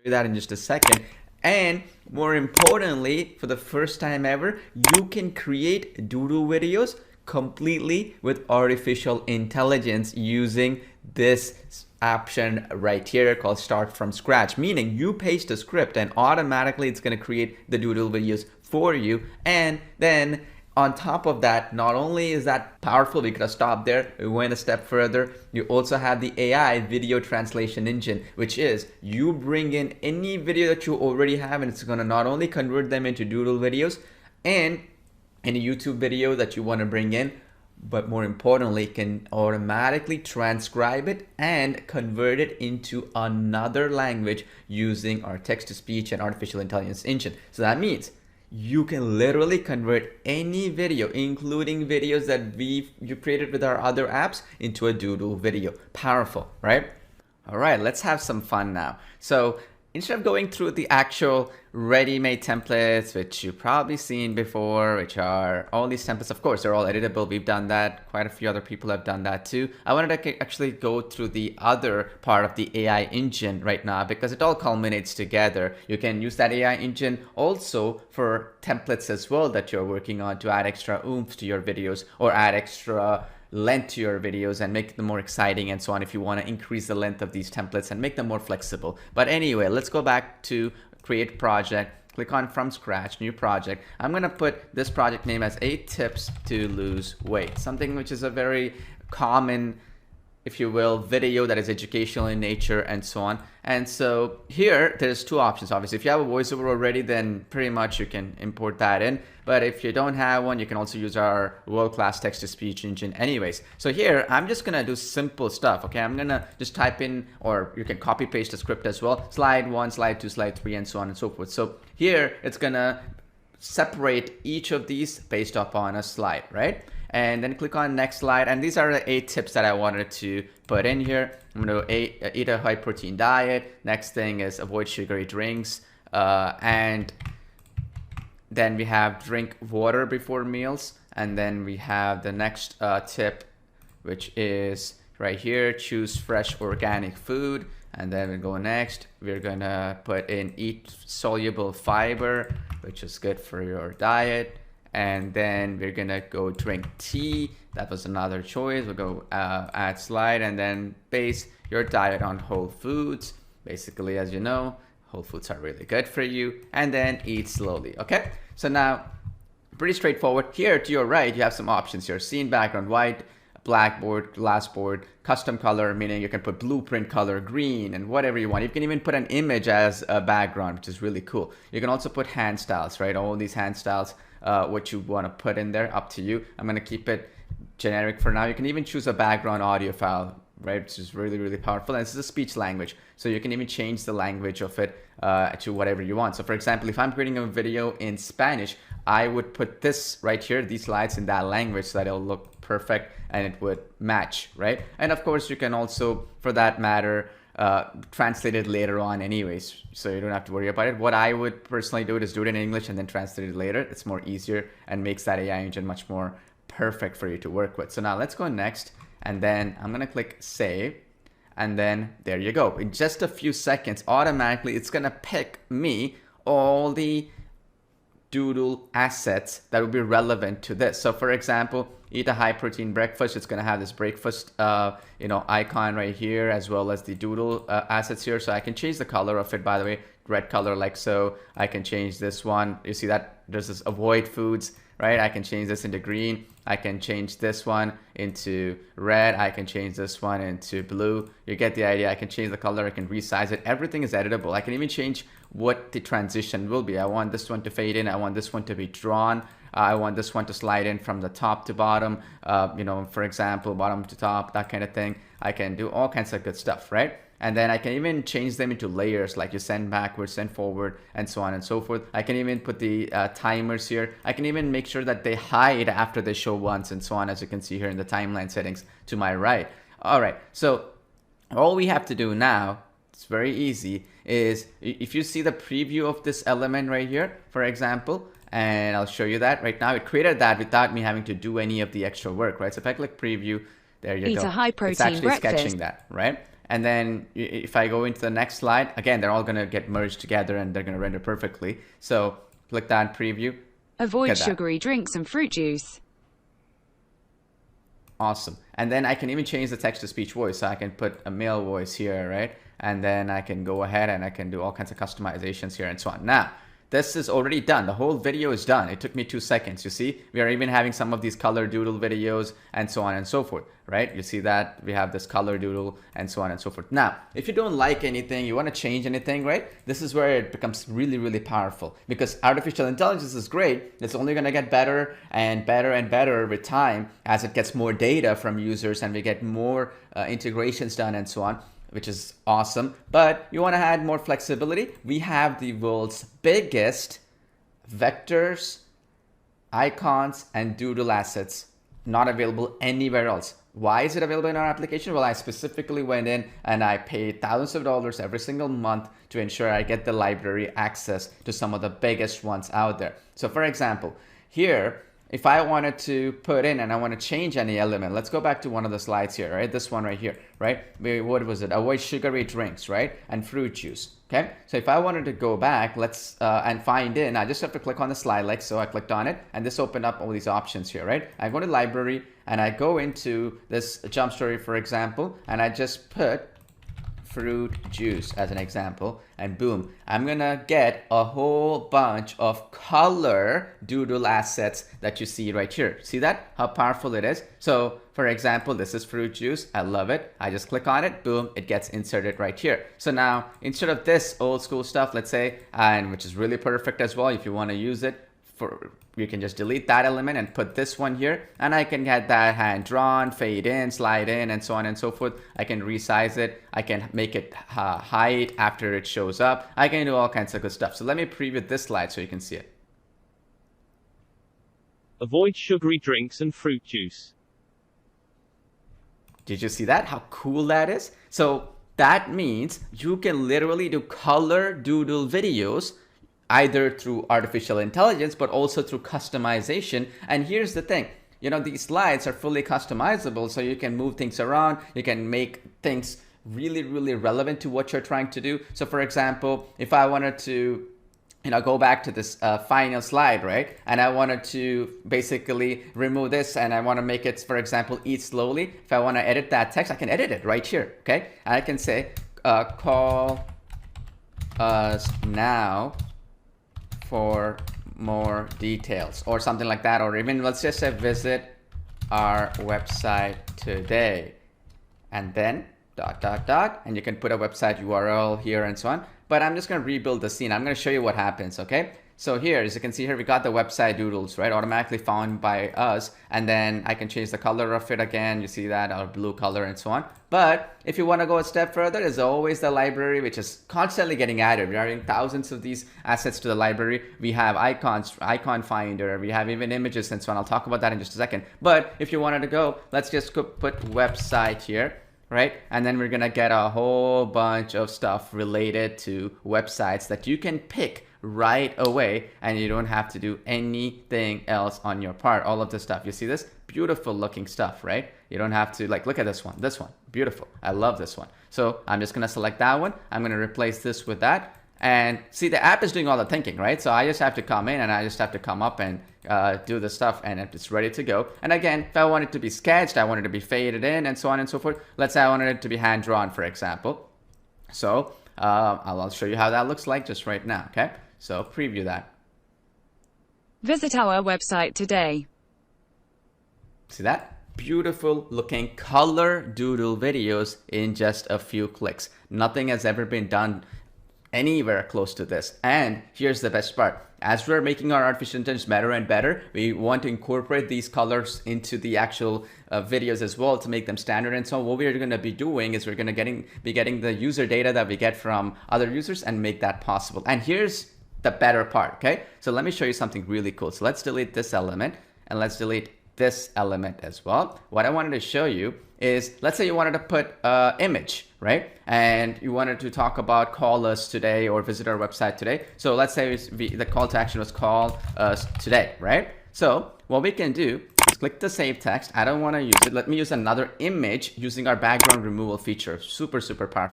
that in just a second. And more importantly, for the first time ever, you can create doodle videos completely with artificial intelligence using this option right here called start from scratch, meaning you paste a script and automatically it's going to create the doodle videos for you. And then on top of that, not only is that powerful, we could have stopped there, we went a step further. You also have the AI video translation engine, which is you bring in any video that you already have and it's going to not only convert them into doodle videos and any YouTube video that you want to bring in, but more importantly, can automatically transcribe it and convert it into another language using our text-to-speech and artificial intelligence engine. So that means you can literally convert any video, including videos that you created with our other apps, into a doodle video. Powerful, right? All right, let's have some fun now. So instead of going through the actual ready-made templates, which you've probably seen before, which are all these templates, of course, they're all editable. We've done that. Quite a few other people have done that too. I wanted to actually go through the other part of the AI engine right now because it all culminates together. You can use that AI engine also for templates as well that you're working on to add extra oomph to your videos or add extra length to your videos and make them more exciting and so on if you want to increase the length of these templates and make them more flexible. But anyway, let's go back to create project, click on from scratch, new project. I'm going to put this project name as 8 tips to lose weight, something which is a very common, if you will, video that is educational in nature and so on. And so here there's two options. Obviously, if you have a voiceover already, then pretty much you can import that in. But if you don't have one, you can also use our world-class text-to-speech engine anyways. So here, I'm just gonna do simple stuff, okay? I'm gonna just type in, or you can copy paste the script as well, slide 1, slide 2, slide 3, and so on and so forth. So here, it's gonna separate each of these based upon a slide, right? And then click on next slide. And these are the 8 tips that I wanted to put in here. I'm going to eat a high protein diet. Next thing is avoid sugary drinks. And then we have drink water before meals. And then we have the next tip, which is right here, choose fresh organic food. And then we go next, we're going to put in eat soluble fiber, which is good for your diet. And then we're gonna go drink tea. That was another choice. We'll go add slide and then base your diet on whole foods. Basically, as you know, whole foods are really good for you. And then eat slowly, okay? So now, pretty straightforward. Here to your right, you have some options here. Scene background, white, blackboard, glassboard, custom color, meaning you can put blueprint color, green, and whatever you want. You can even put an image as a background, which is really cool. You can also put hand styles, right? All these hand styles. What you want to put in there, up to you. I'm going to keep it generic for now. You can even choose a background audio file, right, which is really, really powerful. And this is a speech language, so you can even change the language of it to whatever you want. So for example, if I'm creating a video in Spanish, I would put this right here, these slides in that language, so that it'll look perfect and it would match, right? And of course, you can also, for that matter, translate it later on anyways, so you don't have to worry about it. What I would personally do is do it in English and then translate it later. It's more easier and makes that AI engine much more perfect for you to work with. So now let's go next, and then I'm gonna click save, and then there you go. In just a few seconds, automatically it's gonna pick me all the doodle assets that would be relevant to this. So for example, eat a high protein breakfast. It's going to have this breakfast icon right here, as well as the doodle assets here. So I can change the color of it, by the way, red color like so. I can change this one. You see that there's this avoid foods, right? I can change this into green. I can change this one into red. I can change this one into blue. You get the idea. I can change the color. I can resize it. Everything is editable. I can even change what the transition will be. I want this one to fade in. I want this one to be drawn. I want this one to slide in from the top to bottom, for example, bottom to top, that kind of thing. I can do all kinds of good stuff, right? And then I can even change them into layers, like you send backwards, send forward, and so on and so forth. I can even put the timers here. I can even make sure that they hide after they show once and so on, as you can see here in the timeline settings to my right. All right, so all we have to do now, it's very easy, is if you see the preview of this element right here, for example, and I'll show you that right now. It created that without me having to do any of the extra work, right? So if I click preview, there you go. Eat a high protein it's actually breakfast. sketching that, right? And then if I go into the next slide, again, they're all going to get merged together and they're going to render perfectly. So click that preview. Avoid sugary drinks and fruit juice. Awesome. And then I can even change the text to speech voice. So I can put a male voice here, right? And then I can go ahead and I can do all kinds of customizations here and so on. Now, this is already done. The whole video is done. It took me 2 seconds. You see, we are even having some of these color doodle videos and so on and so forth, right? You see that we have this color doodle and so on and so forth. Now, if you don't like anything, you want to change anything, right? This is where it becomes really, really powerful, because artificial intelligence is great. It's only going to get better and better and better with time as it gets more data from users and we get more integrations done and so on, which is awesome. But you want to add more flexibility. We have the world's biggest vectors, icons, and doodle assets not available anywhere else. Why is it available in our application? Well, I specifically went in and I paid thousands of dollars every single month to ensure I get the library access to some of the biggest ones out there. So for example, here, if I wanted to put in and I want to change any element, let's go back to one of the slides here, right? This one right here, right? What was it? Avoid sugary drinks, right? And fruit juice, okay? So if I wanted to go back, let's, and find in, I just have to click on the slide like so. I clicked on it and this opened up all these options here, right? I go to library and I go into this jump story, for example, and I just put fruit juice as an example, and boom, I'm gonna get a whole bunch of color doodle assets that you see right here. See that? How powerful it is? So for example, this is fruit juice. I love it. I just click on it, boom, it gets inserted right here. So now instead of this old school stuff, let's say, and which is really perfect as well, if you want to use it, you can just delete that element and put this one here, and I can get that hand drawn, fade in, slide in, and so on and so forth. I can resize it. I can make it hide after it shows up. I can do all kinds of good stuff. So let me preview this slide so you can see it. Avoid sugary drinks and fruit juice. Did you see that? How cool that is? So that means you can literally do color doodle videos either through artificial intelligence, but also through customization. And here's the thing, you know, these slides are fully customizable, so you can move things around. You can make things really, really relevant to what you're trying to do. So for example, if I wanted to, you know, go back to this final slide, right? And I wanted to basically remove this and I want to make it, for example, eat slowly. If I want to edit that text, I can edit it right here, okay? And I can say, call us now for more details or something like that, or even let's just say visit our website today, and then ... and you can put a website URL here and so on. But I'm just going to rebuild the scene. I'm going to show you what happens, okay? So here, as you can see here, we got the website doodles, right? Automatically found by us. And then I can change the color of it again. You see that, our blue color and so on. But if you want to go a step further, there's always the library, which is constantly getting added. We're adding thousands of these assets to the library. We have icons, icon finder. We have even images and so on. I'll talk about that in just a second. But if you wanted to go, let's just put website here, right? And then we're going to get a whole bunch of stuff related to websites that you can pick right away, and you don't have to do anything else on your part. All of this stuff, you see this beautiful looking stuff, right? You don't have to, like, look at this one, beautiful. I love this one. So I'm just gonna select that one. I'm gonna replace this with that, and see, the app is doing all the thinking, right? So I just have to come in and I just have to come up and do the stuff, and it's ready to go. And again, if I want it to be sketched, I want it to be faded in and so on and so forth. Let's say I wanted it to be hand drawn, for example. So I'll show you how that looks like just right now, okay? So preview that. Visit our website today. See that? Beautiful looking color doodle videos in just a few clicks. Nothing has ever been done anywhere close to this. And here's the best part. As we're making our artificial intelligence better and better, we want to incorporate these colors into the actual videos as well to make them standard. And so what we're going to be doing is we're going to be getting the user data that we get from other users and make that possible. And here's the better part, okay? So let me show you something really cool. So let's delete this element and let's delete this element as well. What I wanted to show you is, let's say you wanted to put image, right? And you wanted to talk about call us today or visit our website today. So let's say the call to action was call us today, right? So what we can do is Click the save text. I don't want to use it. Let me use another image using our background removal feature. Super, super powerful.